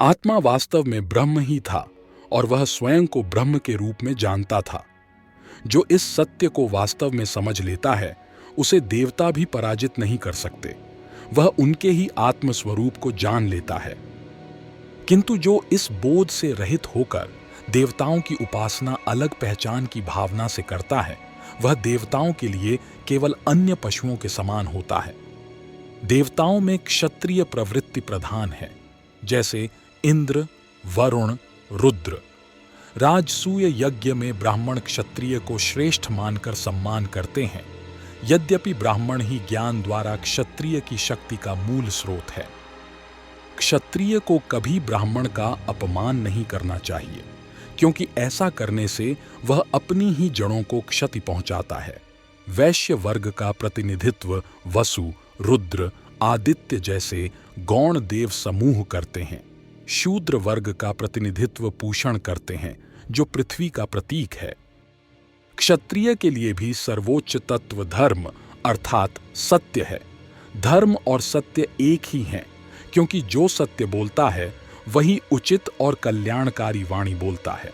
आत्मा वास्तव में ब्रह्म ही था और वह स्वयं को ब्रह्म के रूप में जानता था। जो इस सत्य को वास्तव में समझ लेता है उसे देवता भी पराजित नहीं कर सकते। वह उनके ही आत्म स्वरूप को जान लेता है। किंतु जो इस बोध से रहित होकर देवताओं की उपासना अलग पहचान की भावना से करता है, वह देवताओं के लिए केवल अन्य पशुओं के समान होता है। देवताओं में क्षत्रिय प्रवृत्ति प्रधान है, जैसे इंद्र, वरुण, रुद्र। राजसूय यज्ञ में ब्राह्मण क्षत्रिय को श्रेष्ठ मानकर सम्मान करते हैं, यद्यपि ब्राह्मण ही ज्ञान द्वारा क्षत्रिय की शक्ति का मूल स्रोत है। क्षत्रिय को कभी ब्राह्मण का अपमान नहीं करना चाहिए, क्योंकि ऐसा करने से वह अपनी ही जड़ों को क्षति पहुंचाता है। वैश्य वर्ग का प्रतिनिधित्व वसु, रुद्र, आदित्य जैसे गौण देव समूह करते हैं। शूद्र वर्ग का प्रतिनिधित्व पूषण करते हैं, जो पृथ्वी का प्रतीक है। क्षत्रिय के लिए भी सर्वोच्च तत्व धर्म अर्थात सत्य है। धर्म और सत्य एक ही हैं, क्योंकि जो सत्य बोलता है वही उचित और कल्याणकारी वाणी बोलता है।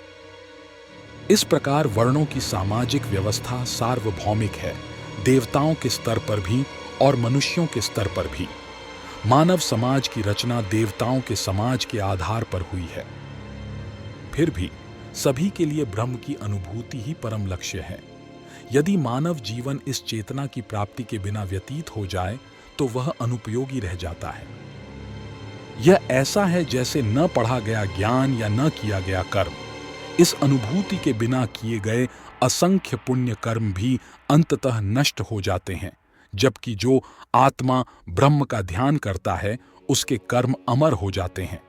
इस प्रकार वर्णों की सामाजिक व्यवस्था सार्वभौमिक है, देवताओं के स्तर पर भी और मनुष्यों के स्तर पर भी। मानव समाज की रचना देवताओं के समाज के आधार पर हुई है। फिर भी सभी के लिए ब्रह्म की अनुभूति ही परम लक्ष्य है। यदि मानव जीवन इस चेतना की प्राप्ति के बिना व्यतीत हो जाए तो वह अनुपयोगी रह जाता है। यह ऐसा है जैसे न पढ़ा गया ज्ञान या न किया गया कर्म। इस अनुभूति के बिना किए गए असंख्य पुण्य कर्म भी अंततः नष्ट हो जाते हैं, जबकि जो आत्मा ब्रह्म का ध्यान करता है उसके कर्म अमर हो जाते हैं।